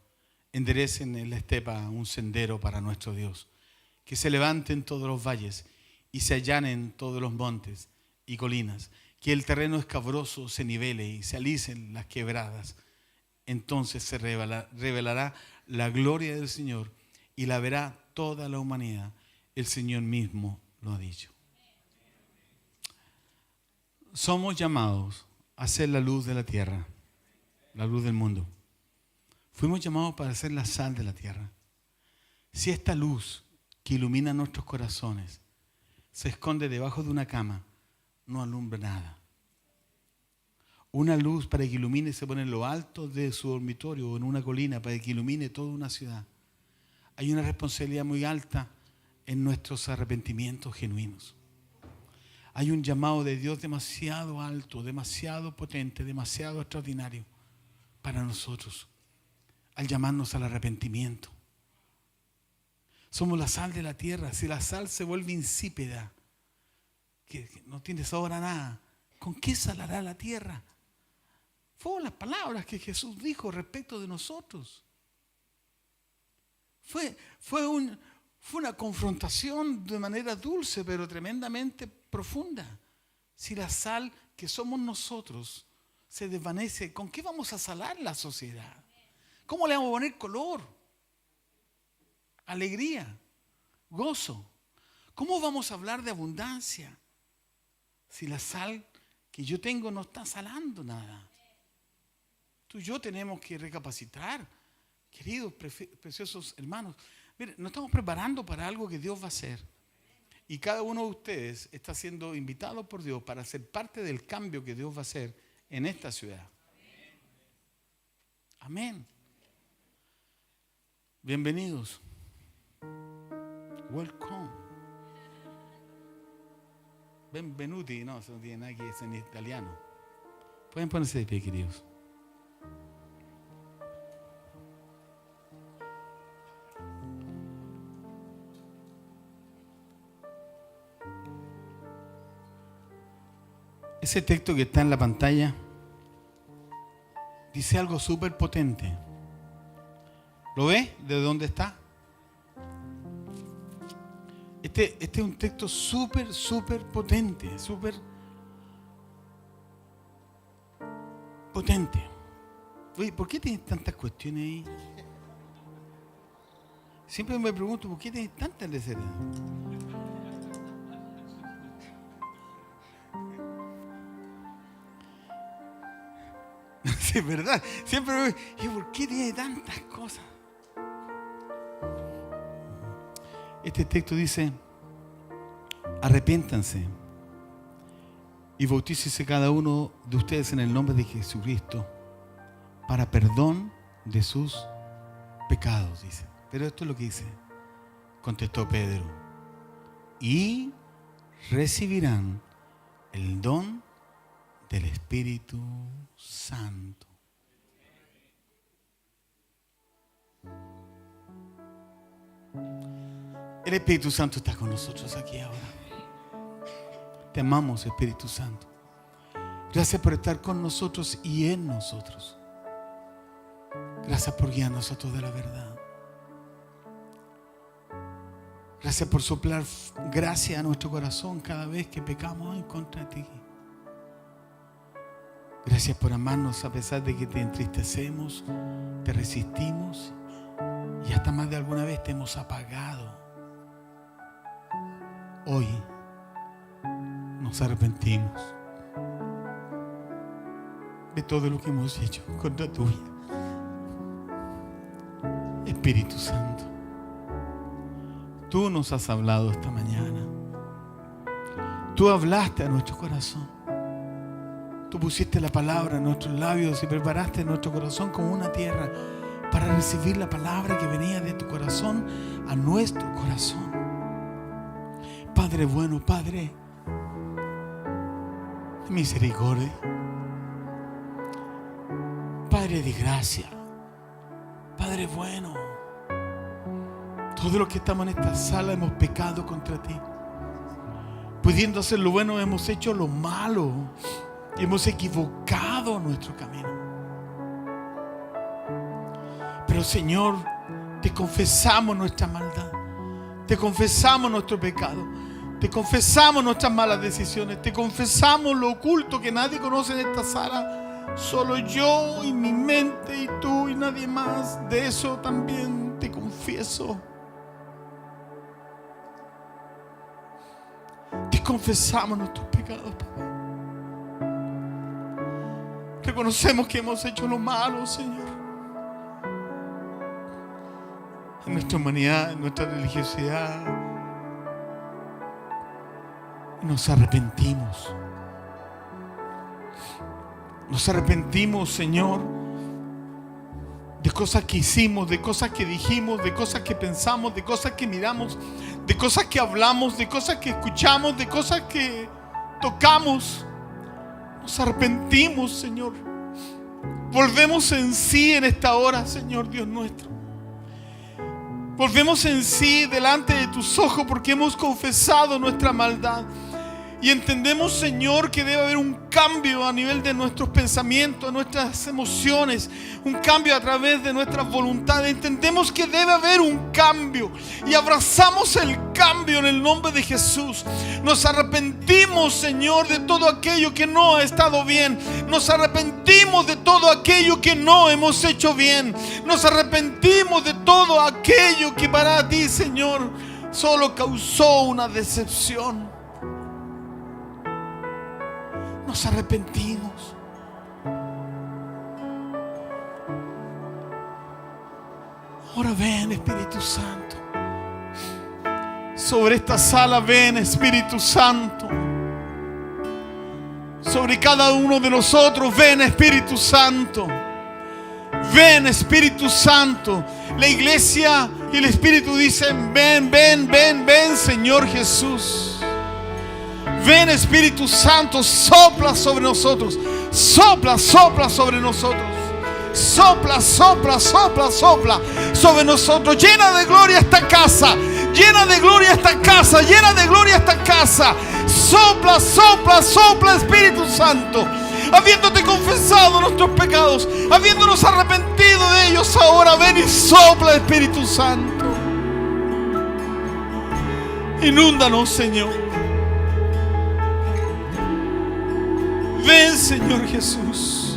Enderecen en la estepa un sendero para nuestro Dios. Que se levanten todos los valles y se allanen todos los montes y colinas. Que el terreno escabroso se nivele y se alicen las quebradas. Entonces se revelará la gloria del Señor y la verá toda la humanidad. El Señor mismo lo ha dicho. Somos llamados a ser la luz de la tierra, la luz del mundo. Fuimos llamados para ser la sal de la tierra. Si esta luz que ilumina nuestros corazones se esconde debajo de una cama, no alumbra nada. Una luz para que ilumine se pone en lo alto de su dormitorio o en una colina para que ilumine toda una ciudad. Hay una responsabilidad muy alta en nuestros arrepentimientos genuinos. Hay un llamado de Dios demasiado alto, demasiado potente, demasiado extraordinario para nosotros al llamarnos al arrepentimiento. Somos la sal de la tierra. Si la sal se vuelve insípida, que no tiene sabor a nada, ¿con qué salará la tierra? Fueron las palabras que Jesús dijo respecto de nosotros. Fue una confrontación de manera dulce, pero tremendamente profunda. Si la sal que somos nosotros se desvanece, ¿con qué vamos a salar la sociedad? ¿Cómo le vamos a poner color? Alegría, gozo. ¿Cómo vamos a hablar de abundancia si la sal que yo tengo no está salando nada? Tú y yo tenemos que recapacitar, queridos, preciosos hermanos. Miren, nos estamos preparando para algo que Dios va a hacer. Y cada uno de ustedes está siendo invitado por Dios para ser parte del cambio que Dios va a hacer en esta ciudad. Amén. Bienvenidos. Welcome. Benvenuti. No, eso no tiene nada que decir en italiano. Pueden ponerse de pie, queridos. Ese texto que está en la pantalla dice algo súper potente. ¿Lo ve? ¿De dónde está? Este es un texto súper potente, súper potente. Oye, ¿por qué tienes tantas cuestiones ahí? Siempre me pregunto, ¿por qué tienes tantas leceras? Sí, es verdad. Siempre me digo, ¿por qué tiene tantas cosas? Este texto dice: arrepiéntanse y bautícese cada uno de ustedes en el nombre de Jesucristo para perdón de sus pecados, dice. Pero esto es lo que dice. Contestó Pedro: y recibirán el don del Espíritu Santo. El Espíritu Santo está con nosotros aquí ahora. Te amamos, Espíritu Santo. Gracias por estar con nosotros y en nosotros. Gracias por guiarnos a toda la verdad. Gracias por soplar gracia a nuestro corazón cada vez que pecamos en contra de ti. Gracias por amarnos a pesar de que te entristecemos, te resistimos y hasta más de alguna vez te hemos apagado. Hoy nos arrepentimos de todo lo que hemos hecho contra tu vida. Espíritu Santo, tú nos has hablado esta mañana. Tú hablaste a nuestro corazón. Tú pusiste la palabra en nuestros labios y preparaste nuestro corazón como una tierra para recibir la palabra que venía de tu corazón a nuestro corazón. Padre bueno, Padre de misericordia, Padre de gracia, Padre bueno, todos los que estamos en esta sala hemos pecado contra ti. Pudiendo hacer lo bueno, hemos hecho lo malo. Hemos equivocado nuestro camino. Pero Señor, te confesamos nuestra maldad. Te confesamos nuestro pecado. Te confesamos nuestras malas decisiones. Te confesamos lo oculto que nadie conoce en esta sala. Solo yo y mi mente y tú y nadie más. De eso también te confieso. Te confesamos nuestros pecados, Padre. Reconocemos que hemos hecho lo malo, Señor. En nuestra humanidad, en nuestra religiosidad. Nos arrepentimos. Nos arrepentimos, Señor, de cosas que hicimos, de cosas que dijimos, de cosas que pensamos, de cosas que miramos, de cosas que hablamos, de cosas que escuchamos, de cosas que tocamos. Nos arrepentimos, Señor. Volvemos en sí en esta hora, Señor Dios nuestro. Volvemos en sí delante de tus ojos porque hemos confesado nuestra maldad. Y entendemos, Señor, que debe haber un cambio a nivel de nuestros pensamientos, nuestras emociones, un cambio a través de nuestras voluntades. Entendemos que debe haber un cambio y abrazamos el cambio en el nombre de Jesús. Nos arrepentimos, Señor, de todo aquello que no ha estado bien. Nos arrepentimos de todo aquello que no hemos hecho bien. Nos arrepentimos de todo aquello que para ti, Señor, solo causó una decepción. Nos arrepentimos. Ahora ven, Espíritu Santo. Sobre esta sala ven, Espíritu Santo. Sobre cada uno de nosotros ven, Espíritu Santo. Ven, Espíritu Santo. La iglesia y el Espíritu dicen: ven, ven, ven, ven, Señor Jesús. Ven, Espíritu Santo, sopla sobre nosotros. Sopla, sopla sobre nosotros. Sopla, sopla, sopla, sopla sobre nosotros. Llena de gloria esta casa. Llena de gloria esta casa. Llena de gloria esta casa. Sopla, sopla, sopla, Espíritu Santo. Habiéndote confesado nuestros pecados, habiéndonos arrepentido de ellos, ahora ven y sopla, Espíritu Santo. Inúndanos, Señor. Ven, Señor Jesús.